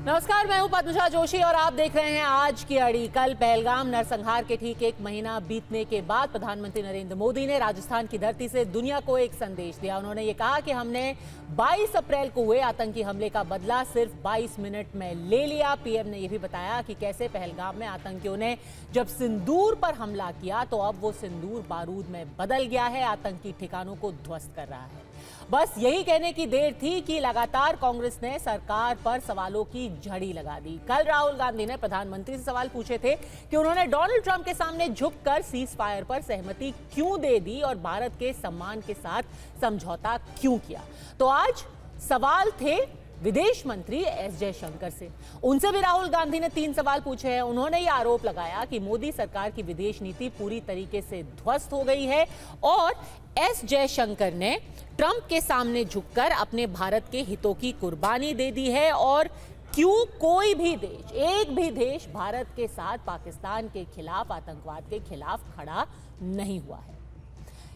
नमस्कार, मैं हूं पद्मजा जोशी और आप देख रहे हैं आज की अड़ी। कल पहलगाम नरसंहार के ठीक एक महीना बीतने के बाद प्रधानमंत्री नरेंद्र मोदी ने राजस्थान की धरती से दुनिया को एक संदेश दिया। उन्होंने ये कहा कि हमने 22 अप्रैल को हुए आतंकी हमले का बदला सिर्फ 22 मिनट में ले लिया। पीएम ने यह भी बताया कि कैसे पहलगाम में आतंकियों ने जब सिंदूर पर हमला किया तो अब वो सिंदूर बारूद में बदल गया है, आतंकी ठिकानों को ध्वस्त कर रहा है। बस यही कहने की देर थी कि लगातार कांग्रेस ने सरकार पर सवालों की झड़ी लगा दी। कल राहुल गांधी ने प्रधानमंत्री से सवाल पूछे थे कि उन्होंने डोनाल्ड ट्रंप के सामने झुककर सीज फायर पर सहमति क्यों दे दी और भारत के सम्मान के साथ समझौता क्यों किया। तो आज सवाल थे विदेश मंत्री एस जयशंकर से। उनसे भी राहुल गांधी ने 3 सवाल पूछे हैं। उन्होंने ये आरोप लगाया कि मोदी सरकार की विदेश नीति पूरी तरीके से ध्वस्त हो गई है और एस जयशंकर ने ट्रंप के सामने झुककर अपने भारत के हितों की कुर्बानी दे दी है और क्यों कोई भी देश, एक भी देश भारत के साथ पाकिस्तान के खिलाफ, आतंकवाद के खिलाफ खड़ा नहीं हुआ है।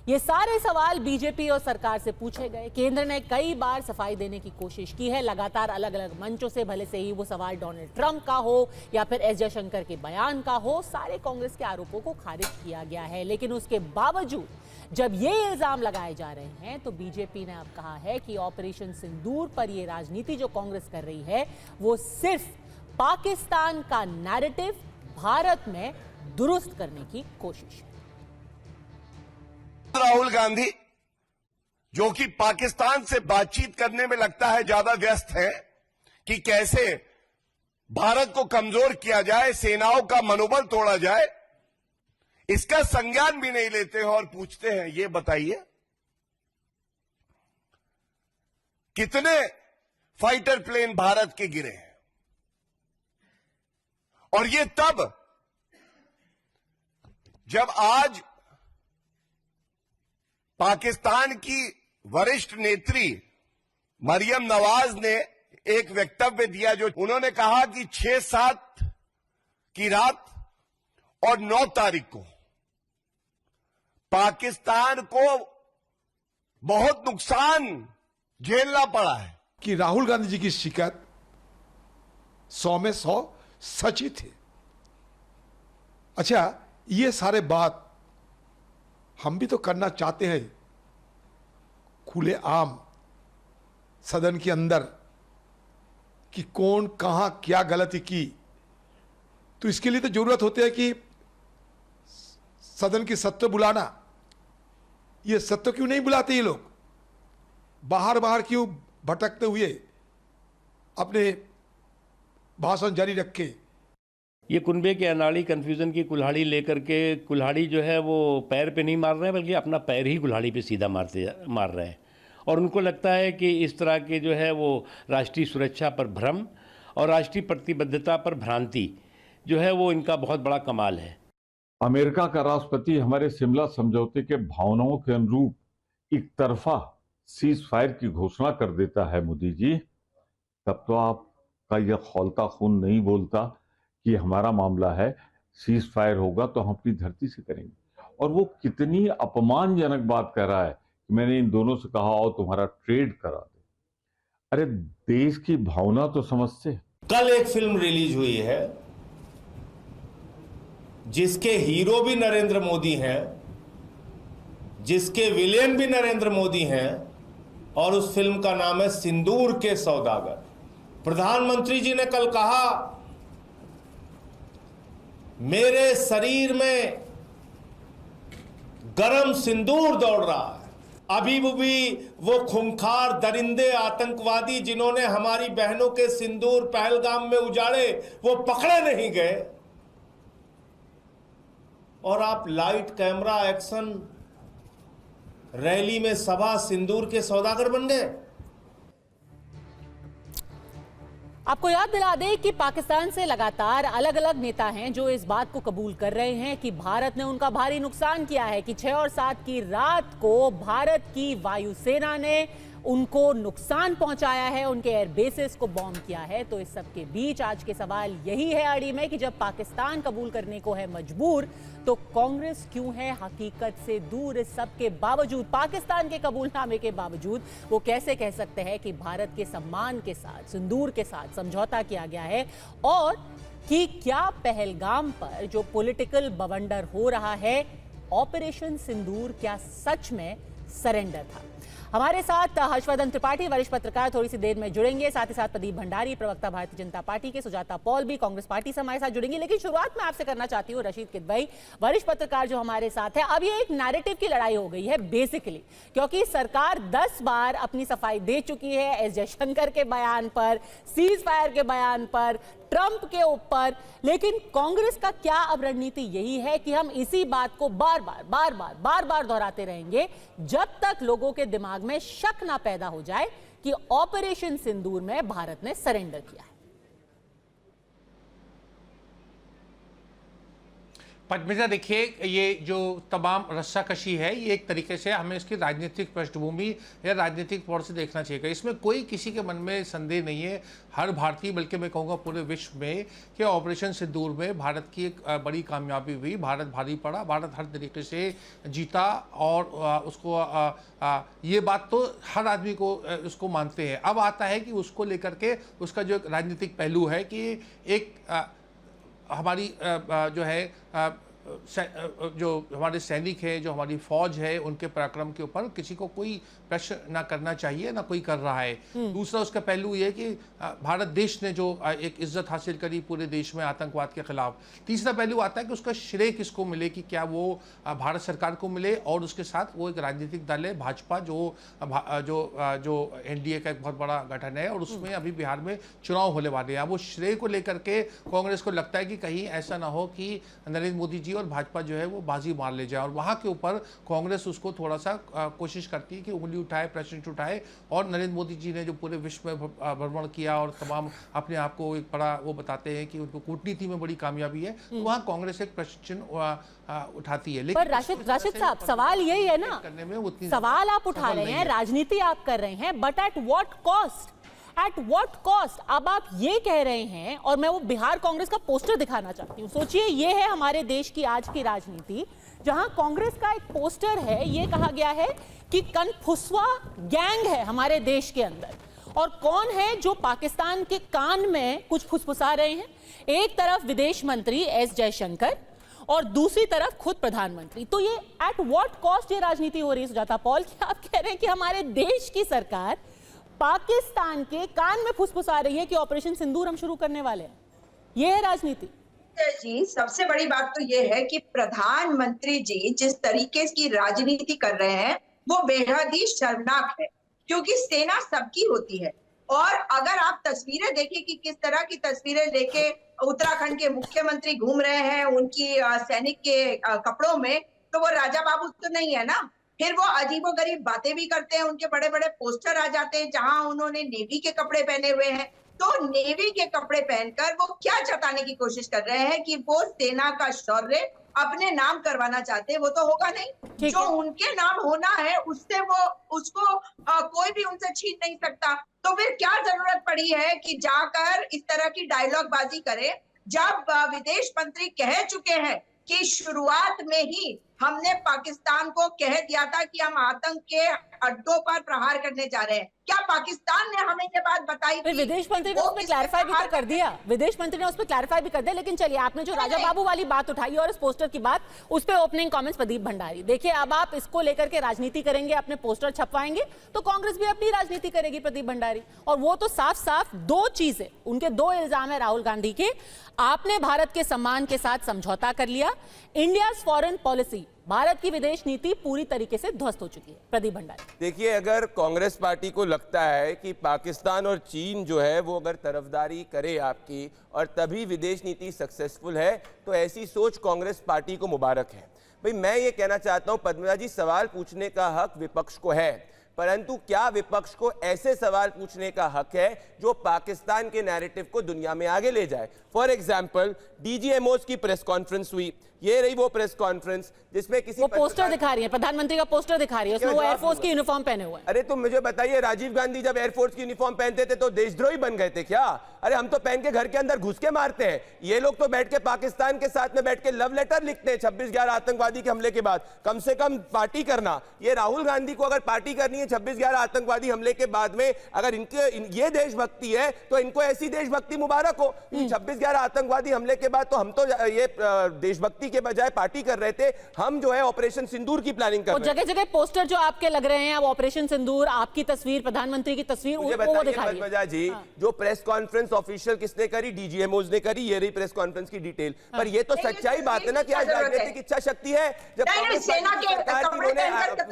ये सारे सवाल बीजेपी और सरकार से पूछे गए। केंद्र ने कई बार सफाई देने की कोशिश की है, लगातार अलग अलग मंचों से, भले से ही वो सवाल डोनाल्ड ट्रंप का हो या फिर एस जयशंकर के बयान का हो, सारे कांग्रेस के आरोपों को खारिज किया गया है। लेकिन उसके बावजूद जब ये इल्जाम लगाए जा रहे हैं तो बीजेपी ने अब कहा है कि ऑपरेशन सिंदूर पर ये राजनीति जो कांग्रेस कर रही है वो सिर्फ पाकिस्तान का नैरेटिव भारत में दुरुस्त करने की कोशिश है। राहुल गांधी जो कि पाकिस्तान से बातचीत करने में लगता है ज्यादा व्यस्त है कि कैसे भारत को कमजोर किया जाए, सेनाओं का मनोबल तोड़ा जाए, इसका संज्ञान भी नहीं लेते हैं और पूछते हैं ये बताइए कितने फाइटर प्लेन भारत के गिरे हैं। और ये तब जब आज पाकिस्तान की वरिष्ठ नेत्री मरियम नवाज ने एक वक्तव्य दिया जो उन्होंने कहा कि 6-7 की रात और 9 तारीख को पाकिस्तान को बहुत नुकसान झेलना पड़ा है। कि राहुल गांधी जी की शिकायत 100 में 100 सच ही थे। अच्छा, ये सारे बात हम भी तो करना चाहते हैं खुले आम सदन के अंदर कि कौन कहां क्या गलती की, तो इसके लिए तो जरूरत होती है कि सदन की सत्ता बुलाना। ये सत्ता क्यों नहीं बुलाते ये लोग, बाहर बाहर क्यों भटकते हुए अपने भाषण जारी रखे। ये कुनबे के अनाड़ी कन्फ्यूजन की कुल्हाड़ी लेकर के, कुल्हाड़ी जो है वो पैर पे नहीं मार रहे हैं बल्कि अपना पैर ही कुल्हाड़ी पे सीधा मार रहे हैं। और उनको लगता है कि इस तरह के जो है वो राष्ट्रीय सुरक्षा पर भ्रम और राष्ट्रीय प्रतिबद्धता पर भ्रांति जो है वो इनका बहुत बड़ा कमाल है। अमेरिका का राष्ट्रपति हमारे शिमला समझौते के भावनाओं के अनुरूप एक तरफा सीज फायर की घोषणा कर देता है मोदी जी, तब तो आपका यह खौलता खून नहीं बोलता कि हमारा मामला है, सीज फायर होगा तो हम अपनी धरती से करेंगे। और वो कितनी अपमानजनक बात कर रहा है कि मैंने इन दोनों से कहा और तुम्हारा ट्रेड करा दे। अरे देश की भावना तो समझते। कल एक फिल्म रिलीज हुई है जिसके हीरो भी नरेंद्र मोदी हैं, जिसके विलेन भी नरेंद्र मोदी हैं, और उस फिल्म का नाम है सिंदूर के सौदागर। प्रधानमंत्री जी ने कल कहा मेरे शरीर में गरम सिंदूर दौड़ रहा है। अभी भी वो खूंखार दरिंदे आतंकवादी जिन्होंने हमारी बहनों के सिंदूर पहलगाम में उजाड़े वो पकड़े नहीं गए, और आप लाइट कैमरा एक्शन रैली में सभा सिंदूर के सौदागर बन गए। आपको याद दिला दें कि पाकिस्तान से लगातार अलग अलग नेता हैं जो इस बात को कबूल कर रहे हैं कि भारत ने उनका भारी नुकसान किया है, कि 6 और 7 की रात को भारत की वायुसेना ने उनको नुकसान पहुंचाया है, उनके एयर बेसिस को बॉम्ब किया है। तो इस सब के बीच आज के सवाल यही है अड़ी में कि जब पाकिस्तान कबूल करने को है मजबूर, तो कांग्रेस क्यों है हकीकत से दूर? इस सब के बावजूद, पाकिस्तान के कबूलनामे के बावजूद, वो कैसे कह सकते हैं कि भारत के सम्मान के साथ, सिंदूर के साथ समझौता किया गया है, और कि क्या पहलगाम पर जो पॉलिटिकल बवंडर हो रहा है, ऑपरेशन सिंदूर क्या सच में सरेंडर था? हमारे साथ हर्षवर्धन त्रिपाठी वरिष्ठ पत्रकार थोड़ी सी देर में जुड़ेंगे, साथ ही साथ प्रदीप भंडारी प्रवक्ता भारतीय जनता पार्टी के, सुजाता पॉल भी कांग्रेस पार्टी से हमारे साथ जुड़ेंगी। लेकिन शुरुआत में आपसे करना चाहती हूँ रशीद किदवई, वरिष्ठ पत्रकार जो हमारे साथ है। अब ये एक नैरेटिव की लड़ाई हो गई है बेसिकली, क्योंकि सरकार 10 बार अपनी सफाई दे चुकी है एस जयशंकर के बयान पर, सीज फायर के बयान पर, ट्रंप के ऊपर, लेकिन कांग्रेस का क्या अब रणनीति यही है कि हम इसी बात को बार बार दोहराते रहेंगे जब तक लोगों के दिमाग में शक ना पैदा हो जाए कि ऑपरेशन सिंदूर में भारत ने सरेंडर किया है। पद्मिता, देखिए, ये जो तमाम रस्साकशी है, ये एक तरीके से हमें इसकी राजनीतिक पृष्ठभूमि या राजनीतिक तौर से देखना चाहिए। इसमें कोई किसी के मन में संदेह नहीं है, हर भारतीय, बल्कि मैं कहूँगा पूरे विश्व में, कि ऑपरेशन सिंदूर में भारत की एक बड़ी कामयाबी हुई। भारत भारी पड़ा, भारत हर तरीके से जीता, और उसको ये बात तो हर आदमी को उसको मानते हैं। अब आता है कि उसको लेकर के उसका जो राजनीतिक पहलू है कि एक हमारी जो है जो हमारे सैनिक हैं, जो हमारी फौज है, उनके पराक्रम के ऊपर किसी को कोई प्रश्न ना करना चाहिए, ना कोई कर रहा है। दूसरा उसका पहलू ये कि भारत देश ने जो एक इज्जत हासिल करी पूरे देश में आतंकवाद के खिलाफ। तीसरा पहलू आता है कि उसका श्रेय किसको मिले, कि क्या वो भारत सरकार को मिले, और उसके साथ वो एक राजनीतिक दल है भाजपा, जो एनडीए का एक बहुत बड़ा गठन है, और उसमें अभी बिहार में चुनाव होने वाले हैं। वो श्रेय को लेकर के कांग्रेस को लगता है कि कहीं ऐसा ना हो कि नरेंद्र मोदी जी और भाजपा जो है वो बाजी मार ले जाए, और वहां के ऊपर कांग्रेस उसको थोड़ा सा कोशिश करती है कि उंगली उठाए, प्रश्न उठाए। और नरेंद्र मोदी जी ने जो पूरे विश्व में भ्रमण किया और तमाम अपने आप को एक बड़ा वो बताते हैं कि उनको कूटनीति में बड़ी कामयाबी है, तो वहां कांग्रेस एक प्रश्न उठाती है। लेकिन राशिद साहब, सवाल यही है ना, सवाल आप उठा रहे हैं, राजनीति आप कर रहे हैं, but at what cost? At what cost? अब आप ये कह रहे हैं, और मैं वो बिहार कांग्रेस का पोस्टर दिखाना चाहती हूँ। सोचिए, ये है हमारे देश की आज की राजनीति, जहां कांग्रेस का एक पोस्टर है, ये कहा गया है कि कनफुसवा गैंग है हमारे देश के अंदर, और कौन है जो पाकिस्तान के कान में कुछ फुसफुसा रहे हैं? एक तरफ विदेश मंत्री एस जयशंकर और दूसरी तरफ खुद प्रधानमंत्री। तो ये एट व्हाट कॉस्ट ये राजनीति हो रही है? सुजाता पॉल, क्या आप कह रहे हैं कि हमारे देश की सरकार पाकिस्तान के कान में फुसफुसा रही है कि ऑपरेशन सिंदूर हम शुरू करने वाले हैं? ये है राजनीति जी। सबसे बड़ी बात तो ये है कि प्रधानमंत्री जी जिस तरीके की राजनीति कर रहे हैं वो बेहद ही शर्मनाक है, क्योंकि सेना सबकी होती है। और अगर आप तस्वीरें देखें कि किस तरह की तस्वीरें लेके उत्तराखंड के मुख्यमंत्री घूम रहे हैं उनकी सैनिक के कपड़ों में, तो वो राजा बाबू तो नहीं है ना। फिर वो अजीबोगरीब बातें भी करते हैं, उनके बड़े बड़े पोस्टर आ जाते हैं जहां उन्होंने नेवी के कपड़े पहने हुए हैं। तो नेवी के कपड़े पहनकर वो क्या जताने की कोशिश कर रहे हैं कि वो सेना का शौर्य अपने नाम करवाना चाहते हैं। वो तो होगा नहीं, जो उनके नाम होना है उससे वो उसको कोई भी उनसे छीन नहीं सकता। तो फिर क्या जरूरत पड़ी है कि जाकर इस तरह की डायलॉग बाजी करे, जब विदेश मंत्री कह चुके हैं कि शुरुआत में ही हमने पाकिस्तान को कह दिया था कि हम आतंक के अड्डों पर प्रहार करने जा रहे हैं। क्या पाकिस्तान ने हमें ये बात बताई थी? विदेश मंत्री ने उस पर क्लैरिफाई भी कर दिया, विदेश मंत्री ने उस पर क्लैरिफाई भी कर दिया। लेकिन चलिए, आपने जो राजा बाबू वाली बात उठाई और इस पोस्टर की बात, उस पे ओपनिंग कमेंट्स प्रदीप भंडारी। देखिए, अब आप इसको लेकर के राजनीति करेंगे, अपने पोस्टर छपवाएंगे, तो कांग्रेस भी अपनी राजनीति करेगी, प्रदीप भंडारी। और वो तो साफ साफ दो चीजें, उनके दो इल्जाम है राहुल गांधी के। आपने भारत के सम्मान के साथ समझौता कर लिया, इंडियाज फॉरेन पॉलिसी, भारत की विदेश नीति पूरी तरीके से ध्वस्त हो चुकी है। प्रदीप भंडारी, देखिए, अगर कांग्रेस पार्टी को लगता है कि पाकिस्तान और चीन जो है वो अगर तरफदारी करे आपकी और तभी विदेश नीति सक्सेसफुल है, तो ऐसी सोच कांग्रेस पार्टी को मुबारक है। भाई, मैं ये कहना चाहता हूं, पद्मिता जी, सवाल पूछने का हक विपक्ष को है। परंतु क्या विपक्ष को ऐसे सवाल पूछने का हक है जो पाकिस्तान के नैरेटिव को दुनिया में आगे ले जाए? फॉर एग्जाम्पल, डीजीएमओज की प्रेस कॉन्फ्रेंस हुई, ये रही वो प्रेस कॉन्फ्रेंस जिसमें किसी वो पोस्टर दिखा रही है, प्रधानमंत्री का पोस्टर दिखा रही है, उसमें वो एयरफोर्स की यूनिफॉर्म पहने हुए हैं। अरे तो मुझे बताइए, राजीव गांधी जब एयरफोर्स की यूनिफॉर्म पहनते थे तो देशद्रोही बन गए थे क्या? अरे हम तो पहन के घर के अंदर घुस के मारते हैं, ये लोग तो बैठ के पाकिस्तान के साथ में बैठ के लव लेटर लिखते हैं 26/11 आतंकवादी के हमले के बाद। कम से कम पार्टी करना, ये राहुल गांधी को अगर पार्टी करनी है 26/11 आतंकवादी हमले के बाद में, अगर ये देशभक्ति है तो इनको ऐसी देशभक्ति मुबारक हो। 26/11 आतंकवादी हमले के बाद तो हम तो ये देशभक्ति के बजाय पार्टी कर रहे थे, हम जो है ऑपरेशन सिंदूर की प्लानिंग कर रहे थे। जगह जगह पोस्टर जो आपके लग रहे हैं, अब ऑपरेशन सिंदूर, आपकी तस्वीर, प्रधानमंत्री की तस्वीर, वो दिखाइए। बजा जी, जो प्रेस कॉन्फ्रेंस ऑफिशियल किसने करी? डीजीएमओज ने करी। ये रही प्रेस कॉन्फ्रेंस की डिटेल। पर ये तो सच्चाई बात है ना कि आज राजनीतिक इच्छा शक्ति है। जब सेना के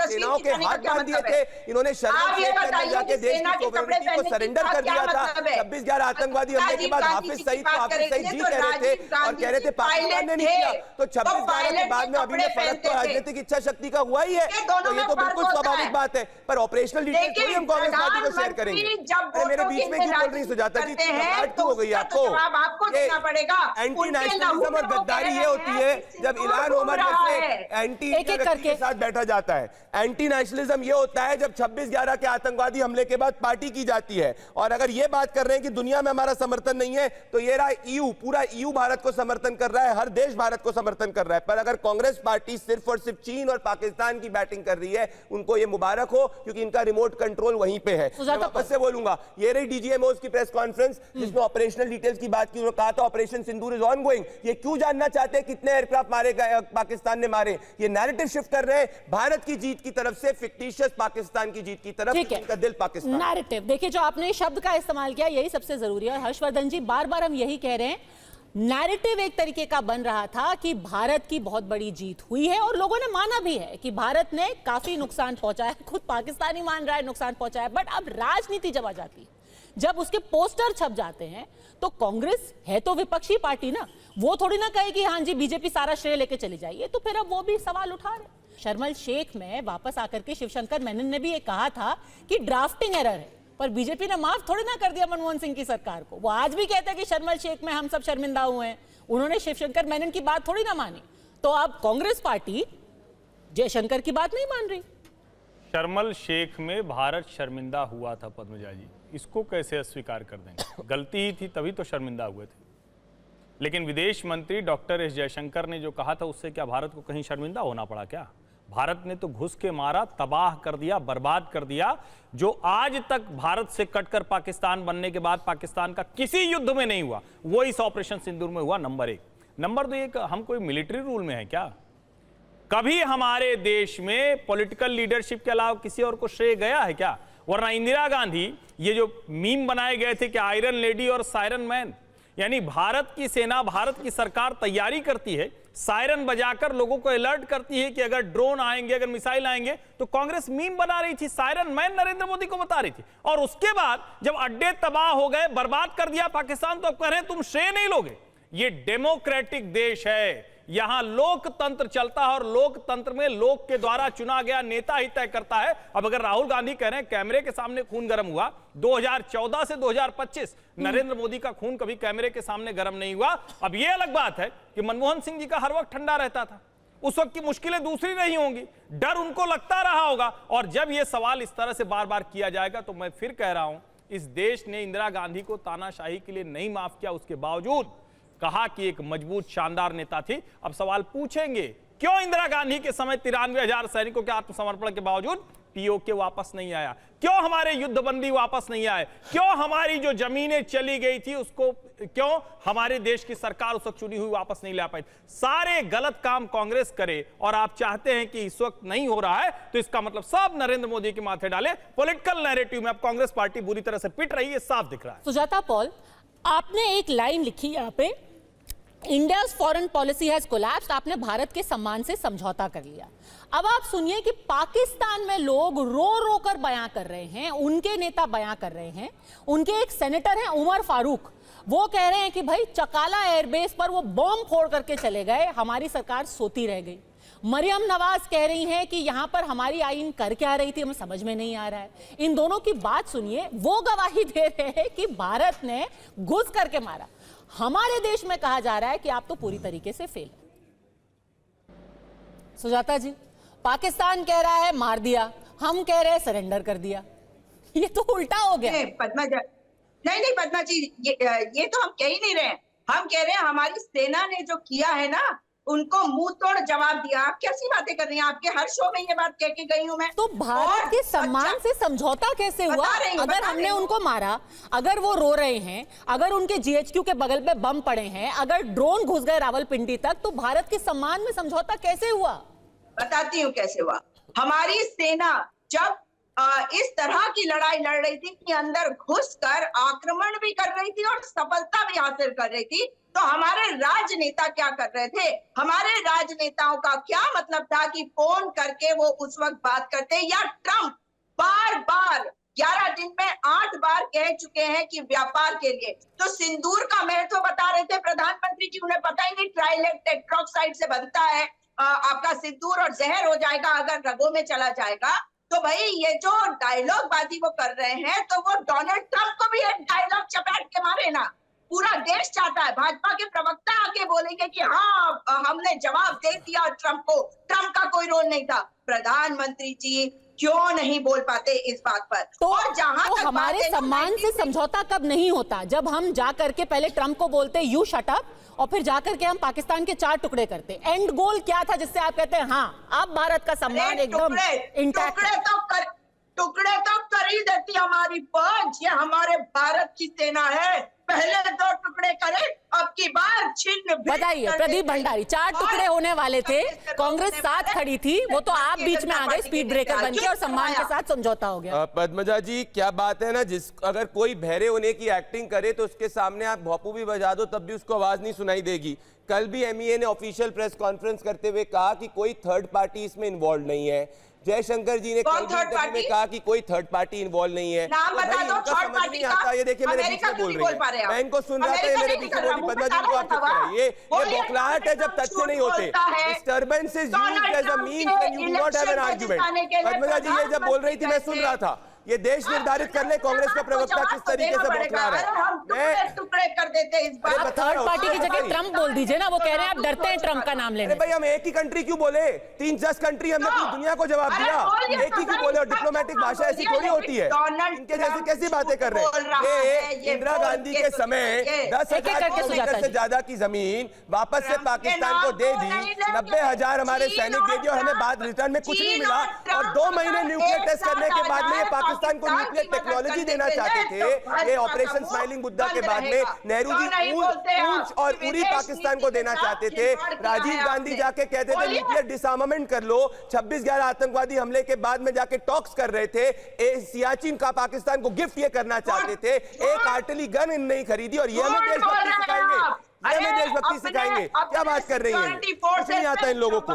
सेनाओं के हाथ बांध दिए थे, इन्होंने जाके देश की सोवरेनिटी को सरेंडर कर दिया था। 26/11 आतंकवादी हमले के बाद हाफिज सईद जी कह रहे थे और कह रहे थे पाकिस्तान ने नहीं किया, तो 26/11 के बाद में अभी में फर्क तो राजनीतिक इच्छा शक्ति का हुआ ही है, तो ये तो बिल्कुल स्वाभाविक बात है। पर ऑपरेशनल डिटेल थोड़ी हम कांग्रेस पार्टी को शेयर करेंगे। मेरे बीच में क्यों बोल रही सुजाता जी? क्यों हो गई आपको? एंटी नेशनलिज्म और गद्दारी ये होती है जब इल्हान ओमर जैसे एंटी के साथ बैठा जाता है। एंटी नेशनलिज्म ये होता है जब 26/11 के आतंकवादी हमले के बाद पार्टी की जाती है। और अगर ये बात कर रहे हैं कि दुनिया में हमारा समर्थन नहीं है, तो ये रहा ईयू, पूरा ईयू भारत को समर्थन कर रहा है, हर देश भारत को समर्थन कर रहा है। पर अगर कांग्रेस पार्टी सिर्फ और सिर्फ चीन और पाकिस्तान की बैटिंग कर रही है, उनको ये मुबारक हो, क्योंकि इनका रिमोट कंट्रोल वहीं पे है। मैं वापस से बोलूंगा, ये रही डीजीएमओज की प्रेस कॉन्फ्रेंस जिसमें ऑपरेशनल डिटेल्स की बात की। उन्होंने कहा था ऑपरेशन सिंदूर इज ऑनगोइंग। ये क्यों जानना चाहते हैं कितने एयरक्राफ्ट मारे गए, पाकिस्तान ने मारे? ये नैरेटिव शिफ्ट कर रहे हैं भारत की जीत की तरफ से फिक्टिशियस पाकिस्तान की जीत की तरफ, इनका दिल पाकिस्तान। नैरेटिव देखिए, जो आपने शब्द का इस्तेमाल किया यही सबसे जरूरी है। और हर्षवर्धन जी, बार बार हम यही कह रहे हैं, नैरेटिव एक तरीके का बन रहा था कि भारत की बहुत बड़ी जीत हुई है, और लोगों ने माना भी है कि भारत ने काफी नुकसान पहुंचाया, खुद पाकिस्तान ही मान रहा है नुकसान पहुंचाया। बट अब राजनीति जब आ जाती है, जब उसके पोस्टर छप जाते हैं, तो कांग्रेस है तो विपक्षी पार्टी ना, वो थोड़ी ना कहे कि हाँ जी बीजेपी सारा श्रेय लेके चली जाइए। तो फिर अब वो भी सवाल उठा रहे। शर्मल शेख में वापस आकर के शिवशंकर मेनन ने भी ये कहा था कि ड्राफ्टिंग एरर है, पर बीजेपी ने माफ थोड़ी ना कर दिया मनमोहन सिंह की सरकार को। वो आज भी कहते हैं कि शर्मल शेख में हम सब शर्मिंदा हुए हैं, उन्होंने शिवशंकर मेनन की बात थोड़ी ना मानी। तो अब कांग्रेस पार्टी जयशंकर की बात नहीं मान रही। शर्मल शेख में भारत शर्मिंदा हुआ था पद्मजा जी, इसको कैसे अस्वीकार कर देंगे? गलती ही थी तभी तो शर्मिंदा हुए थे। लेकिन विदेश मंत्री डॉक्टर एस जयशंकर ने जो कहा था, उससे क्या भारत को कहीं शर्मिंदा होना पड़ा क्या? भारत ने तो घुस के मारा, तबाह कर दिया, बर्बाद कर दिया। जो आज तक भारत से कटकर पाकिस्तान बनने के बाद पाकिस्तान का किसी युद्ध में नहीं हुआ, वो इस ऑपरेशन सिंदूर में हुआ। नंबर 1। नंबर 2, हम कोई मिलिट्री रूल में है क्या? कभी हमारे देश में पॉलिटिकल लीडरशिप के अलावा किसी और को श्रेय गया है क्या? वरना इंदिरा गांधी, ये जो मीम बनाए गए थे कि आयरन लेडी और सायरन मैन, यानी भारत की सेना, भारत की सरकार तैयारी करती है, सायरन बजाकर लोगों को अलर्ट करती है कि अगर ड्रोन आएंगे, अगर मिसाइल आएंगे, तो कांग्रेस मीम बना रही थी, सायरन मैन नरेंद्र मोदी को बता रही थी। और उसके बाद जब अड्डे तबाह हो गए, बर्बाद कर दिया पाकिस्तान, तो अब कह रहे हैं तुम श्रेय नहीं लोगे। ये डेमोक्रेटिक देश है, यहां लोकतंत्र चलता है और लोकतंत्र में लोक के द्वारा चुना गया नेता ही तय करता है। अब अगर राहुल गांधी कह रहे हैं कैमरे के सामने खून गर्म हुआ, 2014 से 2025 नरेंद्र मोदी का खून कभी कैमरे के सामने गर्म नहीं हुआ। अब यह अलग बात है कि मनमोहन सिंह जी का हर वक्त ठंडा रहता था, उस वक्त की मुश्किलें दूसरी नहीं होंगी, डर उनको लगता रहा होगा। और जब यह सवाल इस तरह से बार बार किया जाएगा, तो मैं फिर कह रहा हूं, इस देश ने इंदिरा गांधी को तानाशाही के लिए नहीं माफ किया, उसके बावजूद कहा कि एक मजबूत शानदार नेता थी। अब सवाल पूछेंगे, क्यों इंदिरा गांधी के समय 93,000 सैनिकों के आत्मसमर्पण के बावजूद पीओके वापस नहीं आया? क्यों हमारे युद्धबंदी वापस नहीं आए? क्यों हमारी जो जमीनें चली गई थी उसको, क्यों हमारे देश की सरकार उस वक्त चुनी हुई वापस नहीं ला पाई? सारे गलत काम कांग्रेस करे और आप चाहते हैं कि इस वक्त नहीं हो रहा है, तो इसका मतलब सब नरेंद्र मोदी के माथे डाले। पॉलिटिकल नैरेटिव में अब कांग्रेस पार्टी बुरी तरह से पिट रही है, साफ दिख रहा है। सुजाता पॉल, आपने एक लाइन लिखी यहाँ पे, India's foreign policy has collapsed, आपने भारत के सम्मान से समझौता कर लिया। अब आप सुनिए कि पाकिस्तान में लोग रो रो कर बयां कर रहे हैं, उनके नेता बयां कर रहे हैं। उनके एक सेनेटर हैं उमर फारूक, वो कह रहे हैं कि भाई चकाला एयरबेस पर वो बॉम्ब फोड़ करके चले गए, हमारी सरकार सोती रह गई। मरियम नवाज कह रही हैं कि यहां पर हमारी आइन कर क्या रही थी, हमें समझ में नहीं आ रहा है। इन दोनों की बात सुनिए, वो गवाही दे रहे हैं कि भारत ने घुस करके मारा। हमारे देश में कहा जा रहा है कि आप तो पूरी तरीके से फेल है। सुजाता जी, पाकिस्तान कह रहा है मार दिया, हम कह रहे हैं सरेंडर कर दिया। ये तो उल्टा हो गया। नहीं पद्मा जी, ये तो हम कह ही नहीं रहे हैं। हम कह रहे हैं हमारी सेना ने जो किया है ना, उनको मुंह तोड़ जवाब दिया। आप कैसी बातें कर रही हैं? आपके हर शो में ये बात कह के गई हूं मैं। तो भारत के सम्मान से समझौता कैसे हुआ? अगर हमने उनको मारा, अगर वो रो रहे हैं, अगर उनके जीएचक्यू के बगल पे बम पड़े हैं, अगर ड्रोन घुस गए रावलपिंडी तक, तो भारत के सम्मान में समझौता कैसे हुआ? बताती हूँ कैसे हुआ। हमारी सेना जब इस तरह की लड़ाई लड़ रही थी कि अंदर घुसकर आक्रमण भी कर रही थी और सफलता भी हासिल कर रही थी, तो हमारे राजनेता क्या कर रहे थे? हमारे राजनेताओं का क्या मतलब था कि फोन करके वो उस वक्त बात करते, या ट्रंप बार बार 11 दिन में 8 बार कह चुके हैं कि व्यापार के लिए तो सिंदूर का महत्व बता रहे थे प्रधानमंत्री जी। उन्हें पता ही नहीं ट्राइलेट टेट्रोक्साइड से बनता है, आपका सिंदूर और जहर हो जाएगा अगर रगों में चला जाएगा। तो भाई ये जो डायलॉग बाजी वो कर रहे हैं, तो वो डोनाल्ड ट्रंप को भी एक डायलॉग चपेट के मारे ना। पूरा देश चाहता है, भाजपा के प्रवक्ता आके बोलेंगे कि हाँ हमने जवाब दे दिया ट्रंप को, ट्रंप का कोई रोल नहीं था। प्रधानमंत्री जी क्यों नहीं बोल पाते इस बात पर? तो, और जहां तो हमारे सम्मान से समझौता कब नहीं होता? जब हम जा करके पहले ट्रंप को बोलते यू शट अप, और फिर जाकर के हम पाकिस्तान के 4 टुकड़े करते। एंड गोल क्या था जिससे आप कहते हैं हाँ अब भारत का सम्मान एकदम इंटैक्ट? टुकड़े तो कर ही देती हमारी फौज। ये हमारे भारत की सेना है। पहले 2 टुकड़े करे, अब की बार छिन्न भिन्न। बताइए प्रदीप भंडारी, 4 टुकड़े होने वाले थे, कांग्रेस साथ खड़ी थी, वो तो आप बीच में आ गए, स्पीड ब्रेकर बन के, और सम्मान के साथ समझौता हो गया। पद्मजा जी क्या बात है ना, अगर कोई बहरे होने की एक्टिंग करे तो उसके सामने आप भोंपू भी बजा दो तब भी उसको आवाज नहीं सुनाई देगी। कल भी एमईए ने ऑफिशियल प्रेस कॉन्फ्रेंस करते हुए कहा कि कोई थर्ड पार्टी इसमें इन्वॉल्व नहीं है। जयशंकर जी ने कल में कहा कि कोई थर्ड पार्टी इन्वॉल्व नहीं है। नाम बता दो थर्ड पार्टी का। ये देखिए मेरे पीछे बोल रही है, मैं इनको सुन रहा था, ये मेरे पीछे बोल रही। पद्मा जी को आप चुप कराइए। ये बौखलाहट है जब तथ्य नहीं होते। Disturbance is used as a means when you do not have an argument. Padma ji ये जब बोल रही थी मैं सुन रहा था। ये देश निर्धारित करने कांग्रेस का प्रवक्ता किस तरीके से बौखला रहा है। टुकड़े कर देते इस बार। थर्ड पार्टी की जगह ट्रंप बोल दीजिए ना, वो कह रहे हैं आप डरते हैं ट्रंप का नाम लेने। भाई हम एक ही कंट्री क्यों बोले? 3-10 कंट्री, हमने पूरी दुनिया को जवाब दिया। एक ही क्यों बोले? और डिप्लोमेटिक भाषा ऐसी थोड़ी होती है। इनके जैसे कैसी बातें कर रहे हैं? ये इंदिरा गांधी के समय 10,000 किलोमीटर से ज्यादा की जमीन वापस से पाकिस्तान को दे दी, 90,000 हमारे सैनिक दे दिए और हमें बाद रिटर्न में कुछ नहीं मिला। और 2 महीने न्यूक्लियर टेस्ट करने के बाद में ये पाकिस्तान को न्यूक्लियर टेक्नोलॉजी देना चाहते थे। ये ऑपरेशन स्माइलिंग बुद्धा के बाद में नेहरू जी पूंछ और उरी पाकिस्तान को देना चाहते थे। राजीव गांधी जाके कहते थे न्यूक्लियर डिसआर्मामेंट कर लो। 26/11 आतंकवादी हमले के बाद में जाके टॉक्स कर रहे थे। सियाचिन का पाकिस्तान को गिफ्ट ये करना चाहते थे। एक आर्टिलरी गन नहीं खरीदी। और ये हमें देशभक्ति सिखाएंगे, हमें देशभक्ति सिखाएंगे। क्या बात कर रही है? कुछ नहीं आता इन लोगों को।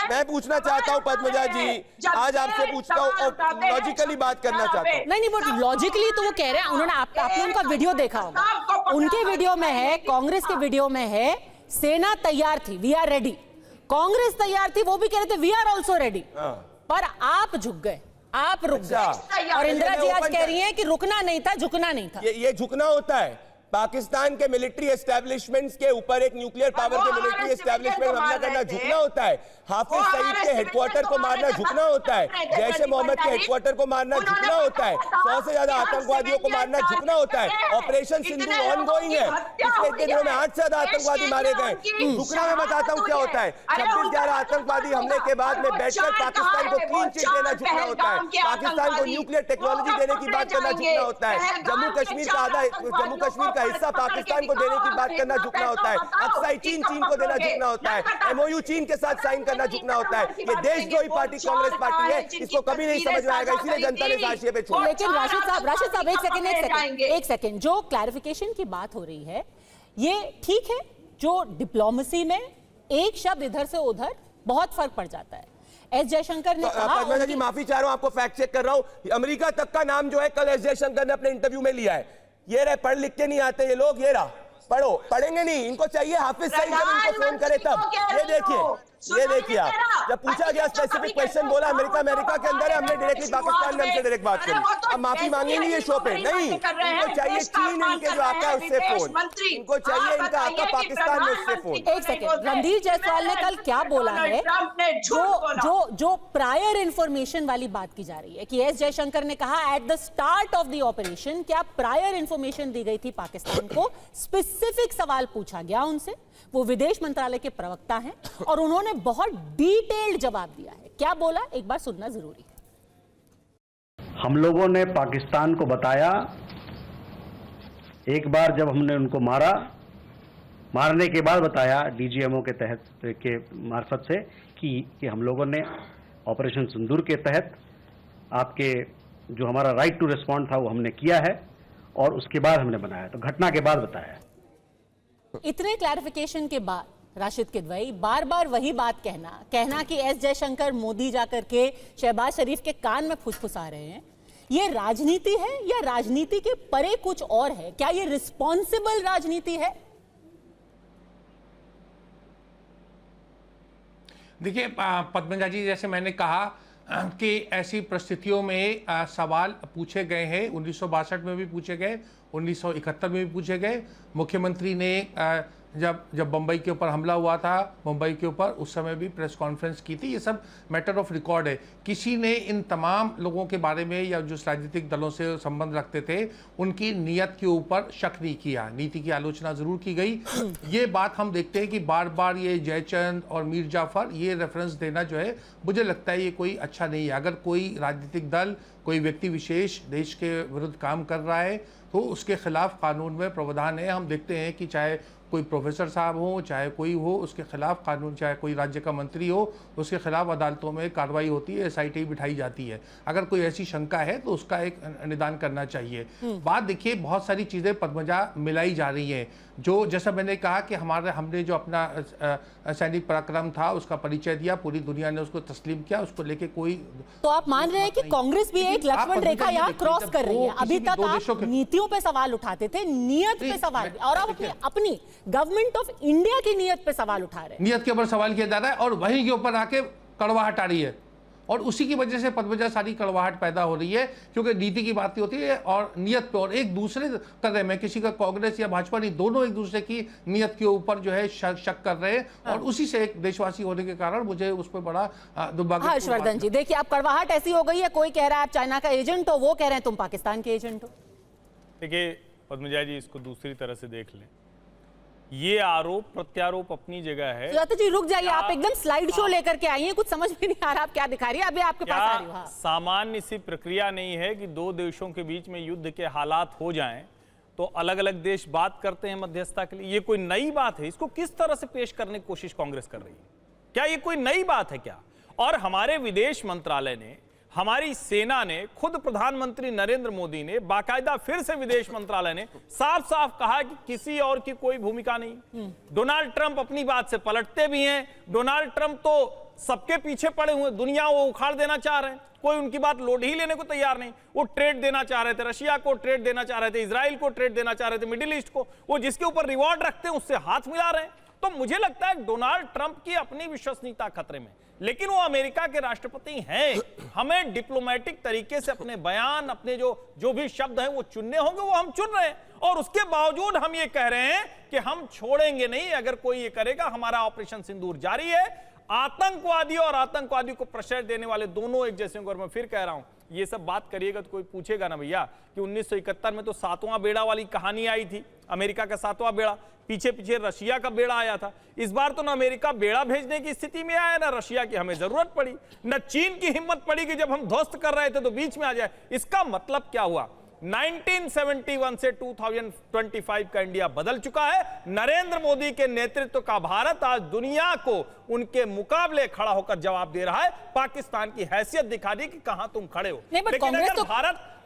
मैं पूछना चाहता हूँ पद्मजा जी, आज आपसे पूछता हूँ और लॉजिकली बात करना चाहता हूँ। नहीं वो लॉजिकली तो वो कह रहे हैं, उन्होंने आपने उनका वीडियो देखा होगा, उनके वीडियो में है, कांग्रेस के वीडियो में है, सेना तैयार थी, वी आर रेडी। कांग्रेस तैयार थी, वो भी कह रहे थे वी आर ऑल्सो रेडी। पर आप झुक गए, आप रुक गए। और इंदिरा जी आज कह रही हैं कि रुकना नहीं था, झुकना नहीं था। ये झुकना होता है। पाकिस्तान के मिलिट्री एस्टैब्लिशमेंट के ऊपर एक न्यूक्लियर पावर के मिलिट्री एस्टैब्लिशमेंट हमला करना झुकना होता है। हाफिज सईद के हेडक्वार्टर को मारना झुकना होता है। जैश ए मोहम्मद के हेडक्वार्टर को मारना झुकना होता है। 100 से ज्यादा आतंकवादियों को मारना झुकना होता है। ऑपरेशन सिंधु ऑनगोइंग है, पिछले इतने दिनों में 8 से ज्यादा आतंकवादी मारे गए। झुकना मैं बताता हूँ क्या होता है। 26/11 आतंकवादी हमले के बाद में बैठकर पाकिस्तान को क्लीन चिट देना झुकना होता है। पाकिस्तान को न्यूक्लियर टेक्नोलॉजी देने की बात करना झुकना होता है। जम्मू कश्मीर जम्मू कश्मीर का पाकिस्तान को देने की बात करना झुकना होता है। अक्साई चीन को देना झुकना होता है। एमओयू चीन के साथ साइन करना झुकना होता है। ये देशद्रोही पार्टी कांग्रेस पार्टी है, इसको कभी नहीं समझ में आएगा, इसलिए जनता ने हाशिए पे छोड़ा। लेकिन राशिद साहब एक सेकंड, जो क्लैरिफिकेशन की बात हो रही है ये ठीक है, जो डिप्लोमेसी में एक शब्द इधर से उधर बहुत फर्क पड़ जाता है। एस जयशंकर ने कहा, पद्मजा जी माफी चाह रहा हूं, आपको फैक्ट चेक कर रहा हूं। अमेरिका तक का नाम जो है कल एस जयशंकर ने अपने इंटरव्यू में लिया है। ये रहे, पढ़ लिख के नहीं आते ये लोग, ये रहा, पढ़ेंगे नहीं, इनको चाहिए हाफिज सईद जब इनको फोन करे तब। ये देखिए ये देखिए आप, जब पूछा गया स्पेसिफिक क्वेश्चन बोला अमेरिका के अंदर है, हमने डायरेक्टली पाकिस्तान में हमसे डायरेक्ट बात करी। अब माफी मांगेंगे ये शो पे? नहीं, इनको चाहिए चीन इनके जो आता है उससे फोन, इनको चाहिए इनका आपका पाकिस्तान में उससे फोन। एक सेकंड, रणधीर जायसवाल ने कल क्या बोला है? जो प्रायर इंफॉर्मेशन वाली बात की जा रही है कि एस जयशंकर ने कहा at the start of the operation, क्या प्रायर इंफॉर्मेशन दी गई थी पाकिस्तान को? स्पेसिफिक सवाल पूछा गया उनसे, वो विदेश मंत्रालय के प्रवक्ता हैं और उन्होंने बहुत डिटेल्ड जवाब दिया है। क्या बोला, एक बार सुनना जरूरी है। हम लोगों ने पाकिस्तान को बताया, एक बार जब हमने उनको मारने के बाद बताया डीजीएमओ के तहत के मार्फत से कि हम लोगों ने ऑपरेशन सिंदूर के तहत आपके जो हमारा राइट टू रिस्पॉन्ड था वो हमने किया है और उसके बाद हमने बनाया, तो घटना के बाद बताया है। इतने क्लैरिफिकेशन के बाद राशिद किदवई बार बार वही बात कहना कि एस जयशंकर मोदी जाकर के शहबाज शरीफ के कान में फुसफुसा रहे हैं, ये राजनीति है या राजनीति के परे कुछ और है? क्या ये रिस्पॉन्सिबल राजनीति है? देखिए पद्मजा जी, जैसे मैंने कहा कि ऐसी परिस्थितियों में सवाल पूछे गए हैं, 1962 में भी पूछे गए, 1971 में भी पूछे गए। मुख्यमंत्री ने जब बम्बई के ऊपर हमला हुआ था, मुंबई के ऊपर, उस समय भी प्रेस कॉन्फ्रेंस की थी। ये सब मैटर ऑफ रिकॉर्ड है। किसी ने इन तमाम लोगों के बारे में या जो राजनीतिक दलों से संबंध रखते थे उनकी नीयत के ऊपर शक नहीं किया, नीति की आलोचना जरूर की गई। ये बात हम देखते हैं कि बार बार ये जयचंद और मीर जाफर ये रेफरेंस देना जो है, मुझे लगता है ये कोई अच्छा नहीं है। अगर कोई राजनीतिक दल, कोई व्यक्ति विशेष देश के विरुद्ध काम कर रहा है तो उसके खिलाफ कानून में प्रावधान है। हम देखते हैं कि चाहे कोई प्रोफेसर साहब हो, चाहे कोई हो, उसके खिलाफ कानून, चाहे कोई राज्य का मंत्री हो, उसके खिलाफ अदालतों में कार्रवाई होती है, एसआईटी बिठाई जाती है। अगर कोई ऐसी शंका है तो उसका एक निदान करना चाहिए। बात देखिए, बहुत सारी चीज़ें पद्मजा मिलाई जा रही हैं। जो जैसा मैंने कहा कि हमने जो अपना सैनिक पराक्रम था उसका परिचय दिया, पूरी दुनिया ने उसको तस्लीम किया, उसको लेके कोई। तो आप मान रहे हैं कि कांग्रेस भी एक लक्ष्मण रेखा यहाँ क्रॉस कर रही है? अभी तक आप नीतियों पे सवाल उठाते थे, नियत पे सवाल, और आप अपनी गवर्नमेंट ऑफ इंडिया की नियत पे सवाल उठा रहे हैं। नियत के ऊपर सवाल किया जा रहा है और वहीं के ऊपर आके कड़वाहट आ रही है, और उसी की वजह से पद्मजा सारी कड़वाहट पैदा हो रही है, क्योंकि नीति की बात होती है और नियत पे, और एक दूसरे कर रहे हैं, किसी का कांग्रेस या भाजपा नहीं, दोनों एक दूसरे की नियत के ऊपर जो है शक कर रहे हैं। और उसी से एक देशवासी होने के कारण मुझे उस पर बड़ा दुर्भाग्य। हर्षवर्धन जी, देखिए अब कड़वाहट ऐसी हो गई है, कोई कह रहा है आप चाइना का एजेंट हो, वो कह रहे हैं तुम पाकिस्तान के एजेंट हो। देखिए पद्मजा जी, इसको दूसरी तरह से देख लें। ये आरोप प्रत्यारोप अपनी जगह है। सुजाता जी रुक जाइए, आप एकदम स्लाइड शो लेकर के आई हैं, कुछ समझ में नहीं आ रहा आप क्या दिखा रही है। अभी आपके पास आ रही हूं। सामान्य सी प्रक्रिया नहीं है कि दो देशों के बीच में युद्ध के हालात हो जाएं तो अलग अलग देश बात करते हैं मध्यस्थता के लिए। ये कोई नई बात है? इसको किस तरह से पेश करने की कोशिश कांग्रेस कर रही है? क्या ये कोई नई बात है क्या? और हमारे विदेश मंत्रालय ने, हमारी सेना ने, खुद प्रधानमंत्री नरेंद्र मोदी ने, बाकायदा फिर से विदेश मंत्रालय ने साफ साफ कहा कि किसी और की कोई भूमिका नहीं। डोनाल्ड ट्रंप अपनी बात से पलटते भी हैं। डोनाल्ड ट्रंप तो सबके पीछे पड़े हुए, दुनिया वो उखाड़ देना चाह रहे हैं, कोई उनकी बात लोड ही लेने को तैयार नहीं। वो ट्रेड देना चाह रहे थे, रशिया को ट्रेड देना चाह रहे थे, इजराइल को ट्रेड देना चाह रहे थे, मिडिल ईस्ट को, वो जिसके ऊपर रिवॉर्ड रखते हैं उससे हाथ मिला रहे हैं। तो मुझे लगता है डोनाल्ड ट्रंप की अपनी विश्वसनीयता खतरे में, लेकिन वो अमेरिका के राष्ट्रपति हैं। हमें डिप्लोमेटिक तरीके से अपने बयान, अपने जो भी शब्द हैं वो चुनने होंगे, वो हम चुन रहे हैं। और उसके बावजूद हम ये कह रहे हैं कि हम छोड़ेंगे नहीं अगर कोई ये करेगा। हमारा ऑपरेशन सिंदूर जारी है। आतंकवादी और आतंकवादी को प्रश्रय देने वाले दोनों एक जैसे। और मैं फिर कह रहा हूं, ये सब बात करिएगा तो कोई पूछेगा ना भैया कि 1971 में तो 7वां बेड़ा वाली कहानी आई थी, अमेरिका का 7वां बेड़ा, पीछे पीछे रशिया का बेड़ा आया था। इस बार तो ना अमेरिका बेड़ा भेजने की स्थिति में आया, ना रशिया की हमें जरूरत पड़ी, न चीन की हिम्मत पड़ी कि जब हम ध्वस्त कर रहे थे तो बीच में आ जाए। इसका मतलब क्या हुआ? 1971 से 2025 का इंडिया बदल चुका है। नरेंद्र मोदी के नेतृत्व का भारत आज दुनिया को उनके मुकाबले खड़ा होकर जवाब दे रहा है। पाकिस्तान की हैसियत दिखा दी कि कहां तुम खड़े हो। नहीं, बट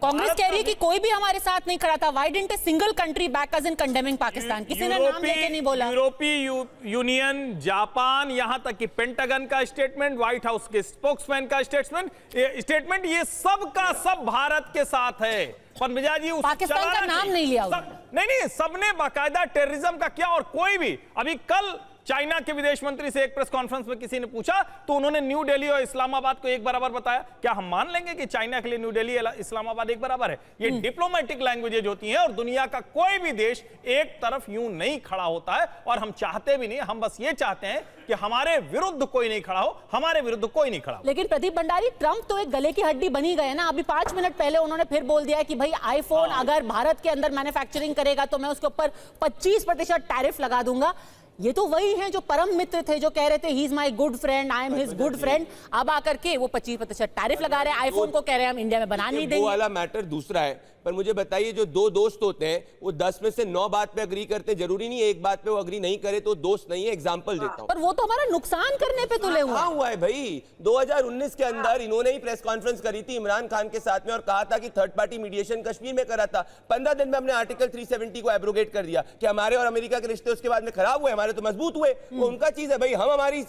कांग्रेस कह रही है कि कोई भी हमारे साथ नहीं खड़ा था। Why didn't a single country back us in condemning Pakistan? किसी ने नाम लेके नहीं बोला। यूरोपीय यूनियन, जापान, यहां तक कि पेंटागन का स्टेटमेंट, व्हाइट हाउस के स्पोक्समैन का स्टेटमेंट, ये सब का सब भारत के साथ है। पद्मजा जी, पाकिस्तान का नाम नहीं लिया। नहीं, सबने बाकायदा टेररिज्म का किया। और कोई भी, अभी कल चाइना के विदेश मंत्री से एक प्रेस कॉन्फ्रेंस में किसी ने पूछा तो उन्होंने न्यू दिल्ली और इस्लामाबाद को एक बराबर बताया। क्या हम मान लेंगे कि चाइना के लिए न्यू दिल्ली इस्लामाबाद एक बराबर है? ये डिप्लोमेटिक लैंग्वेजेज होती हैं और दुनिया का कोई भी देश एक तरफ यूं नहीं खड़ा होता है और हम चाहते भी नहीं। हम बस ये चाहते हैं कि हमारे विरुद्ध कोई नहीं खड़ा हो, हमारे विरुद्ध कोई नहीं खड़ा हो। लेकिन प्रदीप भंडारी, ट्रंप तो एक गले की हड्डी बनी गए ना। अभी 5 मिनट पहले उन्होंने फिर बोल दिया कि भाई आईफोन अगर भारत के अंदर मैन्युफैक्चरिंग करेगा तो मैं उसके ऊपर 25% टैरिफ लगा दूंगा। ये तो वही हैं जो परम मित्र थे, जो कह रहे थे he is my good friend, I am his good friend. अब आकर के वो 25% टैरिफ लगा रहे हैं। आईफोन को कह रहे हैं हम इंडिया में बना नहीं देंगे। वो वाला मैटर दूसरा है। पर मुझे बताइए, जो दो दोस्त होते हैं वो 10 में से 9 बात पे अग्री करते, जरूरी नहीं है एक बात पे वो अग्री नहीं करे तो दोस्त नहीं है। एग्जांपल देता हूं। पर वो तो हमारा नुकसान करने पे तुले हुए। हाँ हुआ है भाई। 2019 के अंदर इन्होंने ही प्रेस कॉन्फ्रेंस करी थी इमरान खान के साथ में और कहा था कि थर्ड पार्टी मीडिएशन कश्मीर में करा था। 15 दिन में हमने आर्टिकल 370 को एब्रोगेट कर दिया कि हमारे और अमेरिका के रिश्ते उसके बाद में खराब हुए, हमारे तो मजबूत हुए। वो उनका चीज है भाई। हम हमारी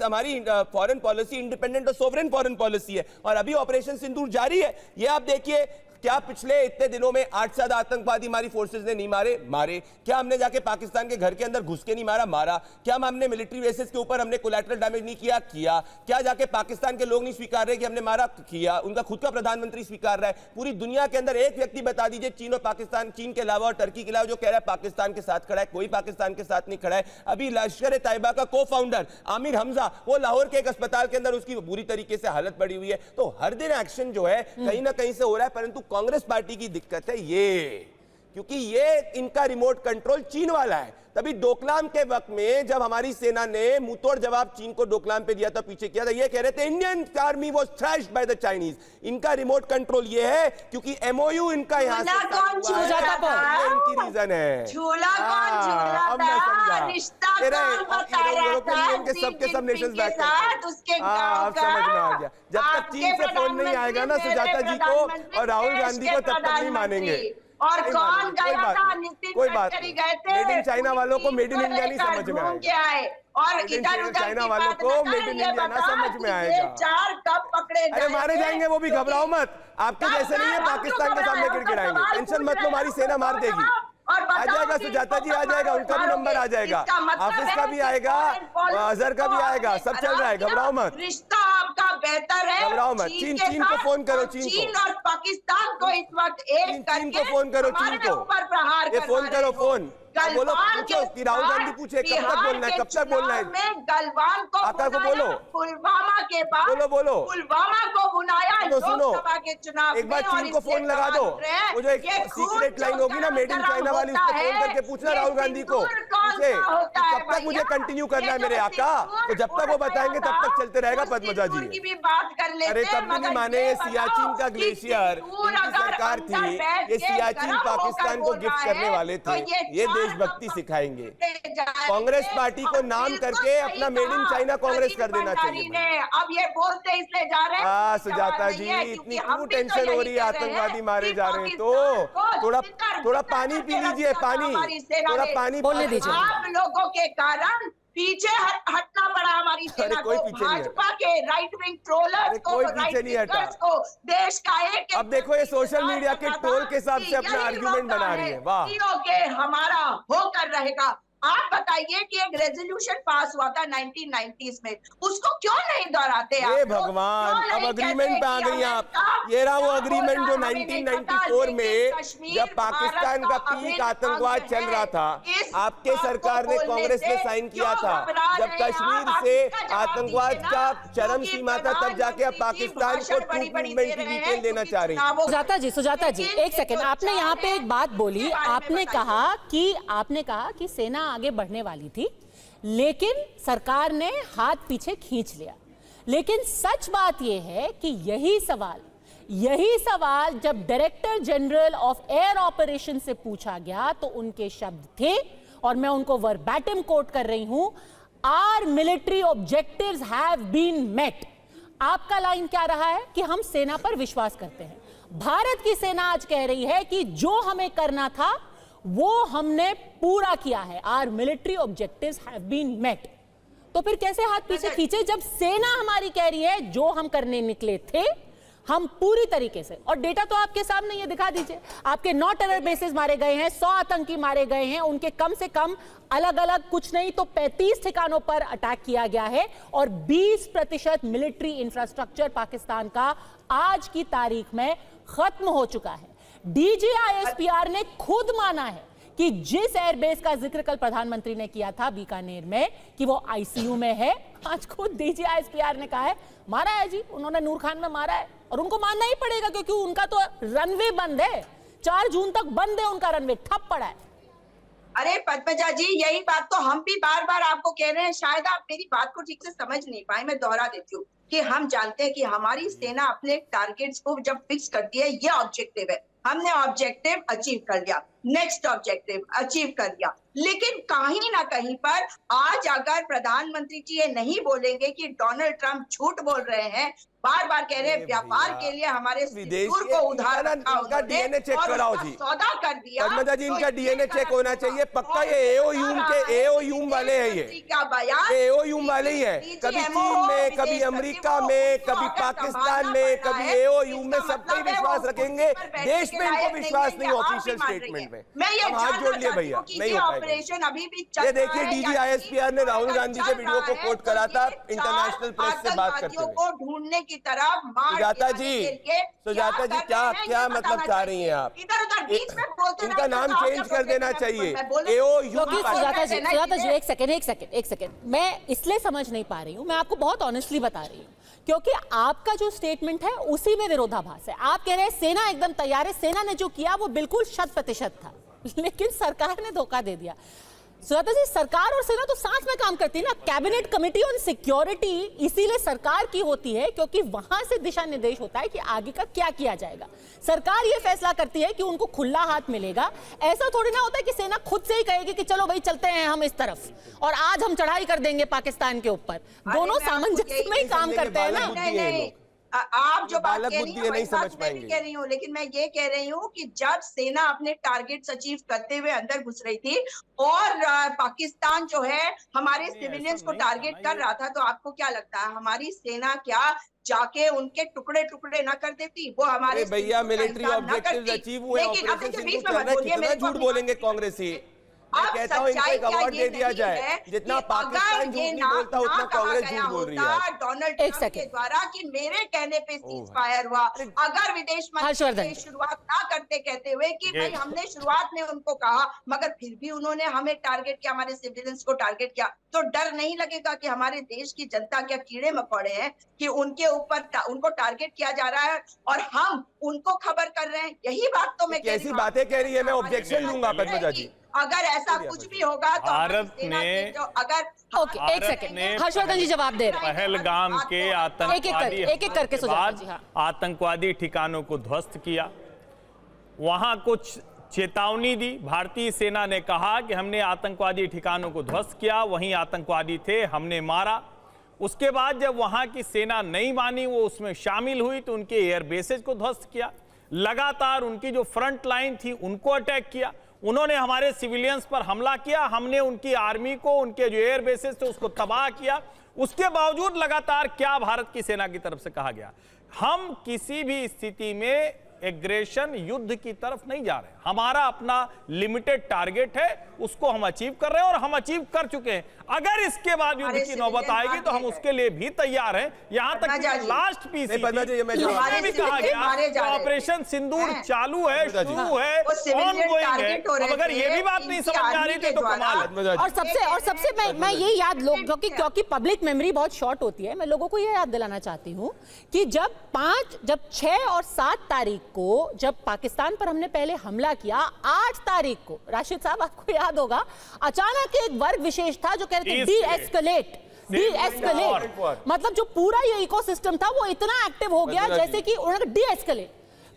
फॉरेन पॉलिसी इंडिपेंडेंट और सोवरेन फॉरेन पॉलिसी है और अभी ऑपरेशन सिंदूर जारी है। ये आप देखिए, क्या पिछले इतने दिनों में 8 से ज्यादा आतंकवादी हमारी फोर्सेस ने नहीं मारे? क्या हमने जाके पाकिस्तान के घर के अंदर घुस के नहीं मारा? क्या हमने मिलिट्री बेसिस के ऊपर हमने कोलैटरल डैमेज नहीं किया? क्या जाके पाकिस्तान के लोग नहीं स्वीकार रहे कि हमने मारा? किया। उनका खुद का प्रधानमंत्री स्वीकार रहा है। पूरी दुनिया के अंदर एक व्यक्ति बता दीजिए, चीन और पाकिस्तान, चीन के अलावा और टर्की के अलावा, जो कह रहा है पाकिस्तान के साथ खड़ा है। कोई पाकिस्तान के साथ नहीं खड़ा है। अभी लश्कर तैयबा का को फाउंडर आमिर हमजा, वो लाहौर के एक अस्पताल के अंदर उसकी बुरी तरीके से हालत पड़ी हुई है। तो हर दिन एक्शन जो है कहीं ना कहीं से हो रहा है। परंतु कांग्रेस पार्टी की दिक्कत है ये, क्योंकि ये इनका रिमोट कंट्रोल चीन वाला है। तभी डोकलाम के वक्त में जब हमारी सेना ने मुंहतोड़ जवाब चीन को डोकलाम पे दिया था, पीछे किया था, ये कह रहे थे Indian army was thrashed by the Chinese. इनका रिमोट कंट्रोल ये है क्योंकि एमओयू इनका यहां से इनकी रीजन है। अब मैं समझा सबके सब नेशंस बैक अब समझ में आ गया। जब तक चीन से फोन नहीं आएगा ना सुजाता जी को और राहुल गांधी को, तब तक नहीं मानेंगे। और कौन गया था? कोई बात नहीं। मेड इन चाइना वालों को मेड इन इंडिया नहीं समझ में आएगा। और इधर चाइना वालों को मेड इन इंडिया ना समझ में आएगा। 4 कब पकड़े? अरे मारे जाएंगे वो भी, घबराओ मत। आपके जैसे नहीं है पाकिस्तान के सामने गिड़गिड़ाएंगे। टेंशन मत लो, हमारी सेना मार देगी। आ जाएगा सुजाता जी, आ जाएगा, उनका भी नंबर आ जाएगा, हाफिज का भी आएगा, अजहर का भी आएगा, सब चल रहा है। घबराओ मत, रिश्ता आपका बेहतर है। घबराओ मत। चीन को फोन करो, चीन और पाकिस्तान को इस वक्त एक चीन को फोन करो, चीन को फोन करो, फोन बोलो, पूछो कि राहुल गांधी पूछे कब तक बोलना है, कब तक बोलना है। गलवान को आका को बोलो, पुलवामा के बाद बोलो पुलवामा को बुलाया लोकसभा के चुनाव। एक बार चीन को फोन लगा दो। वो जो एक सीक्रेट लाइन होगी ना मेड इन चाइना वाली, उसको फोन करके पूछना राहुल गांधी को, पूछे कब तक मुझे कंटिन्यू करना है मेरे आका। तो जब तक वो बताएंगे तब तक चलते रहेगा। पद्मजा जी की भी बात कर लेते। अरे तब भी नहीं माने। सियाचिन का ग्लेशियर इनकी सरकार थी, ये सियाचिन पाकिस्तान को गिफ्ट करने वाले थे। ये देशभक्ति सिखाएंगे। कांग्रेस पार्टी को नाम करके अपना मेड इन चाइना कांग्रेस कर देना चाहिए। अब ये बोलते इसलिए जा रहे हैं। सुजाता जी, इतनी क्यों टेंशन हो रही है? आतंकवादी मारे जा रहे हैं तो थोड़ा पानी पी लीजिए, पानी, थोड़ा पानी बोलने दीजिए। आप लोगों के कारण पीछे हटना पड़ा हमारी सेना को, भाजपा के राइट विंग ट्रोलर्स को, राइट विंगर्स को, देश का एक। अब देखो ये सोशल मीडिया के ट्रोल के हिसाब से अपना आर्गुमेंट बना रही है। वाह, हमारा होकर रहेगा। आप बताइए कि एक रेजोल्यूशन पास हुआ था 1990s में, उसको क्यों नहीं दोहराते? ये भगवान, अब अग्रीमेंट पे आ गई आप। ये रहा वो अग्रीमेंट जो 1994 में जब पाकिस्तान का पीक आतंकवाद चल रहा था, आपके सरकार ने, कांग्रेस ने साइन किया था। जब कश्मीर से आतंकवाद का चरम सीमा था, तब जाके अब पाकिस्तान को ट्रूप मूवमेंट की डिटेल देना चाह रही है। सुजाता जी एक सेकंड, आपने यहाँ पे एक बात बोली। आपने कहा कि सेना आगे बढ़ने वाली थी, लेकिन सरकार ने हाथ पीछे खींच लिया। लेकिन सच बात यह है कि यही सवाल जब director general of air operation से पूछा गया तो उनके शब्द थे, और मैं उनको वर्बैटिम कोट कर रही हूं, our military objectives have been met. आपका लाइन क्या रहा है कि हम सेना पर विश्वास करते हैं। भारत की सेना आज कह रही है कि जो हमें करना था वो हमने पूरा किया है। Our military objectives have been met. तो फिर कैसे हाथ पीछे खींचे जब सेना हमारी कह रही है जो हम करने निकले थे हम पूरी तरीके से, और डेटा तो आपके सामने ये दिखा दीजिए, आपके 9 टेरर बेसेस मारे गए हैं, 100 आतंकी मारे गए हैं, उनके कम से कम अलग अलग कुछ नहीं तो 35 ठिकानों पर अटैक किया गया है, और 20% मिलिट्री इंफ्रास्ट्रक्चर पाकिस्तान का आज की तारीख में खत्म हो चुका है। DGISPR ने खुद माना है कि जिस एयरबेस का जिक्र कल प्रधानमंत्री ने किया था बीकानेर में कि वो आईसीयू में है, आज खुद DGISPR ने कहा है मारा है जी, उन्होंने नूर खान में मारा है, और उनको मानना ही पड़ेगा क्योंकि उनका तो रनवे बंद है, 4 जून तक बंद है उनका रनवे, ठप पड़ा है। अरे पद्मजा जी, यही बात तो हम भी बार बार आपको कह रहे हैं, शायद आप मेरी बात को ठीक से समझ नहीं पाए। मैं दोहरा देती हूँ कि हम जानते हैं कि हमारी सेना अपने टारगेट्स को जब फिक्स करती है, ये ऑब्जेक्टिव है, हमने ऑब्जेक्टिव अचीव कर लिया, नेक्स्ट ऑब्जेक्टिव अचीव कर लिया, लेकिन कहीं ना कहीं पर आज अगर प्रधानमंत्री जी ये नहीं बोलेंगे कि डोनाल्ड ट्रंप झूठ बोल रहे हैं, बार बार कह रहे हैं व्यापार के लिए हमारे सिंदूर को उधार रखा इनका डीएनए चेक और कराओ उसका जी, सौदा कर दिया। पद्मजा जी, इनका डीएनए चेक होना चाहिए पक्का। ये एओयू वाले हैं, ये एओयू वाले ही है, कभी चीन में, कभी अमेरिका में, कभी पाकिस्तान में, कभी एओयू में, सब पे विश्वास रखेंगे, देश में इनको विश्वास नहीं ऑफिशियल स्टेटमेंट में। हम हाथ जोड़ लिए भैया, नहीं हो पाएगा। अभी भी ये देखिए DGISPR ने राहुल गांधी के वीडियो को कोट करा था इंटरनेशनल प्रेस से बात करते हुए। को ढूंढने की तरफ सुजाता जी, सुजाता जी, क्या मतलब चाह रही हैं आप? इधर बीच में बोलते इनका नाम चेंज कर देना चाहिए, एओयू। क्योंकि सुजाता जी एक सेकंड, मैं इसलिए समझ नहीं पा रही हूँ, मैं आपको बहुत ऑनेस्टली बता रही हूँ, क्योंकि आपका जो स्टेटमेंट है उसी में विरोधाभास है। आप कह रहे हैं सेना एकदम तैयार है, सेना ने जो किया वो बिल्कुल 100% था, लेकिन सरकार ने धोखा दे दिया। सुजाता जी, सरकार और सेना तो साथ में काम करती है ना। कैबिनेट कमेटी ऑन सिक्योरिटी इसीलिए सरकार की होती है क्योंकि वहां से दिशा निर्देश होता है कि आगे का क्या किया जाएगा। सरकार ये फैसला करती है कि उनको खुला हाथ मिलेगा। ऐसा थोड़ी ना होता है कि सेना खुद से ही कहेगी कि चलो भाई चलते हैं हम इस तरफ और आज हम चढ़ाई कर देंगे पाकिस्तान के ऊपर। दोनों सामंजस्य में ही काम करते हैं ना। आप जो बात कह रही हैं नहीं समझ पाएंगे। कह रही हूँ, लेकिन मैं ये कह रही हूँ कि जब सेना अपने टारगेट्स अचीव करते हुए अंदर घुस रही थी और पाकिस्तान जो है हमारे सिविलियंस को टारगेट कर रहा था, तो आपको क्या लगता है हमारी सेना क्या जाके उनके टुकड़े टुकड़े ना कर देती? वो हमारे भैया मिलिट्री ऑब्जेक्टिव्स अचीव हुए, ऑपरेशन सिंदूर चल रहा है, कितना झूठ बोलेंगे कांग्रेसी। मैं कहता हूं इनको एक अवार्ड दे दिया जाए, जितना पाकिस्तान झूठ नहीं बोलता उतना कांग्रेस झूठ बोल रही है। डोनाल्ड ट्रंप के द्वारा कि मेरे कहने पे सीज फायर हुआ, अगर विदेश मंत्री शुरुआत ना करते कहते हुए कि भाई हमने शुरुआत में उनको कहा, मगर फिर भी उन्होंने हमें टारगेट किया, हमारे सिविलियंस को टारगेट किया, तो डर नहीं लगेगा कि हमारे देश की जनता क्या कीड़े मकोड़े हैं कि उनके ऊपर उनको टारगेट किया जा रहा है और हम उनको खबर कर रहे हैं? यही बात तो मैं कैसी बातें कह रही है, मैं ऑब्जेक्शन दूंगा पद्मजा जी। अगर ऐसा कुछ भी होगा तो भारत ने एक सेकंड, हर्षवर्धन जी जवाब दे रहे हैं। पहलगाम के आतंकवादी एक एक करके बाद आतंकवादी ठिकानों को ध्वस्त किया, वहां कुछ चेतावनी दी। भारतीय सेना ने कहा कि हमने आतंकवादी ठिकानों को ध्वस्त किया, वहीं आतंकवादी थे, हमने मारा। उसके बाद जब वहां की सेना नहीं मानी, वो उसमें शामिल हुई, तो उनके एयर बेसेज को ध्वस्त किया। लगातार उनकी जो फ्रंट लाइन थी उनको अटैक किया। उन्होंने हमारे सिविलियंस पर हमला किया, हमने उनकी आर्मी को, उनके जो एयर बेसेस थे उसको तबाह किया। उसके बावजूद लगातार क्या भारत की सेना की तरफ से कहा गया, हम किसी भी स्थिति में एग्रेशन युद्ध की तरफ नहीं जा रहे। हमारा अपना लिमिटेड टारगेट है, उसको हम अचीव कर रहे हैं और हम अचीव कर चुके हैं। अगर इसके बाद युद्ध की नौबत आएगी तो हम उसके लिए भी तैयार हैं। यहां तक कि लास्ट पीस भी कहा गया ऑपरेशन सिंदूर चालू है, शुरू है, ऑनगोइंग है। अब अगर ये भी बात नहीं समझ में आ रही थी तो कमाल है। और सबसे मैं ये याद लोग क्योंकि पब्लिक मेमोरी बहुत शॉर्ट होती है, मैं लोगों को ये याद दिलाना चाहती हूँ कि जब 6 और 7 तारीख को जब पाकिस्तान पर हमने पहले हमला किया, 8 तारीख को राशिद साहब आपको याद होगा, अचानक एक वर्ग विशेष था जो कह रहे थे डी एस्केलेट। मतलब जो पूरा ये इकोसिस्टम था वो इतना एक्टिव हो गया जैसे कि उन्होंने डी एस्केलेट।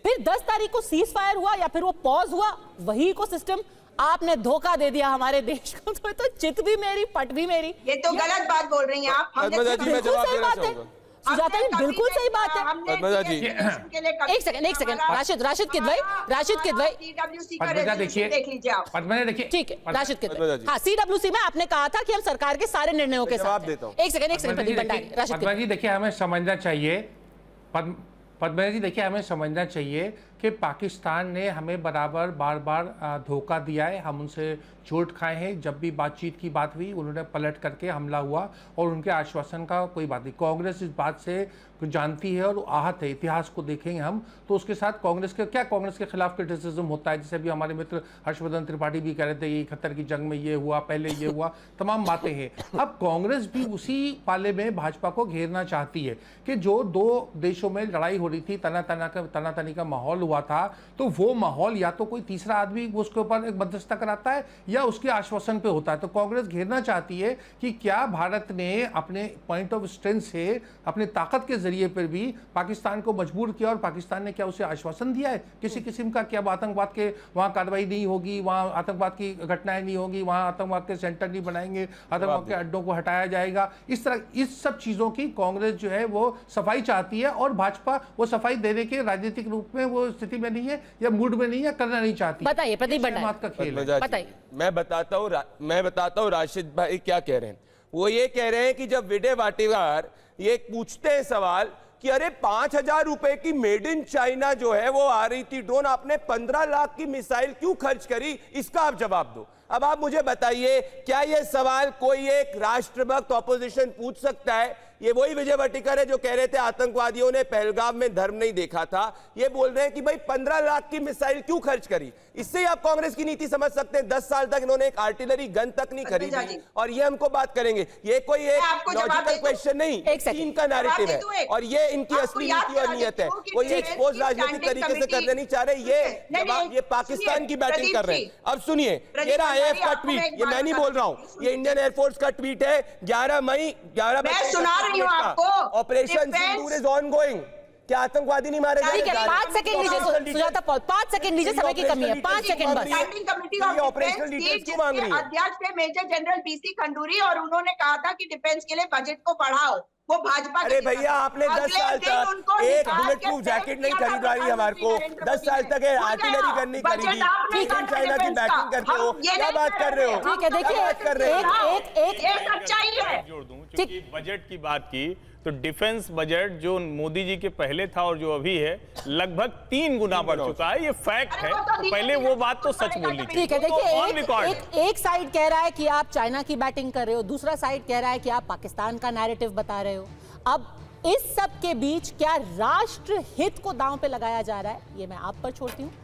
फिर 10 तारीख को सीज फायर हुआ या फिर वो पॉज हुआ, वही इकोसिस्टम आपने धोखा दे दिया हमारे देश को। तो चित भी मेरी पट भी मेरी। ये तो गलत बात बोल रही हैं आप। बिल्कुल सही बात है सुजाता जी, बिल्कुल सही बात है। पद्मजा जी एक सेकंड राशिद किदवई पद्मजा देखिए, देख लीजिए आप। पद्मजा देखिए, ठीक है राशिद किदवई, हाँ CWC में आपने कहा था कि हम सरकार के सारे निर्णयों के साथ हैं। एक सेकंड प्रदीप भंडारी, राशिद पद्मजा जी देखिए, हमें समझना चाहिए पद्मा जी देखिए, हमें समझना चाहिए कि पाकिस्तान ने हमें बराबर बार बार धोखा दिया है, हम उनसे चोट खाए हैं। जब भी बातचीत की बात हुई उन्होंने पलट करके हमला हुआ और उनके आश्वासन का कोई बात नहीं। कांग्रेस इस बात से जानती है और आहत है। इतिहास को देखेंगे हम तो उसके साथ कांग्रेस के खिलाफ क्रिटिसिज्म होता है। जैसे अभी हमारे मित्र हर्षवर्धन त्रिपाठी भी कह रहे थे ये 71 की जंग में ये हुआ, पहले ये हुआ, तमाम बातें हैं। अब कांग्रेस भी उसी पाले में भाजपा को घेरना चाहती है कि जो दो देशों में लड़ाई हो रही थी, तनातनी का माहौल हुआ था, तो वो माहौल या तो कोई तीसरा आदमी उसके ऊपर एक मध्यस्थता कराता है या उसके आश्वासन पे होता है। तो कांग्रेस घेरना चाहती है कि क्या भारत ने अपने पॉइंट ऑफ स्ट्रेंथ से, अपने ताकत के जरिए पर भी पाकिस्तान को मजबूर किया और पाकिस्तान ने क्या उसे आश्वासन दिया है किसी किस्म का, क्या आतंकवाद के वहां कार्रवाई नहीं होगी, वहां आतंकवाद की घटनाएं नहीं होगी, वहां आतंकवाद के सेंटर नहीं बनाएंगे, आतंकवाद के अड्डों को हटाया जाएगा। इस तरह इस सब चीजों की कांग्रेस जो है वो सफाई चाहती है और भाजपा वो सफाई देने के राजनीतिक रूप में वो स्थिति में नहीं है या मूड में नहीं है, करना नहीं चाहती। बताइए प्रदीप भंडारी का खेल है। बताइए। मैं बताता हूँ राशिद भाई क्या कह रहे हैं। वो ये कह रहे हैं कि जब विजय वाटिवार ये पूछते हैं सवाल कि अरे 5,000 रुपए की मेड इन चाइना जो है वो आ रही थी ड्रोन, आपने 15 लाख की मिसाइल क्यों खर्च करी, इसका आप जवाब दो। अब आप मुझे बताइए, क्या ये सवाल कोई एक राष्ट्रभक्त ऑपोजिशन पूछ सकता है? ये वही विजय वाटिकर है जो कह रहे थे आतंकवादियों ने पहलगाम में धर्म नहीं देखा था। ये बोल रहे हैं कि भाई 15 लाख की मिसाइल क्यों खर्च करी। इससे ही आप कांग्रेस की नीति समझ सकते हैं। 10 साल तक इन्होंने एक आर्टिलरी गन तक नहीं खरीदी और ये हमको बात करेंगे। ये कोई एक लॉजिकल क्वेश्चन नहीं, चीन का नैरेटिव है और ये इनकी असली नीति और नीयत है। कोई एक्सपोज राजनीतिक तरीके से करना नहीं चाह रहे। ये पाकिस्तान की बैटिंग कर रहे हैं। अब सुनिए, ये रहा AF का ट्वीट, ये मैं नहीं बोल रहा हूं, ये इंडियन एयरफोर्स का ट्वीट है 11 मई ऑपरेशन सिंदूर इज ऑनगोइंग। क्या आतंकवादी नहीं मारे ठीक है, 5 सेकंड लीजिए सुजाता पॉल, 5 सेकंड लीजिए, समय की कमी है, 5 सेकंड बस। Standing committee of operational details क्यों मांग रही है? अध्यक्ष थे मेजर जनरल BC खंडूरी और उन्होंने कहा था कि डिफेंस के लिए बजट को बढ़ाओ। वो भाजपा, अरे भैया आपने 10 साल तक एक बुलेट प्रूफ जैकेट नहीं खरीदवा रही हमारे को, 10 साल तक आर्टिलरी गन नहीं खरीदी, चाइना की बैटिंग करते हो, क्या बात कर रहे हो? ठीक है, देखिए एक सच्चाई है। जोड़ दूं, क्योंकि बजट की बात की तो डिफेंस बजट जो मोदी जी के पहले था और जो अभी है लगभग 3 गुना बढ़ चुका है। ये फैक्ट है। तो पहले वो बात तो सच बोलनी थी। ठीक है, देखिए तो एक साइड कह रहा है कि आप चाइना की बैटिंग कर रहे हो, दूसरा साइड कह रहा है कि आप पाकिस्तान का नैरेटिव बता रहे हो। अब इस सब के बीच क्या राष्ट्र हित को दांव पे लगाया जा रहा है, ये मैं आप पर छोड़ती हूँ।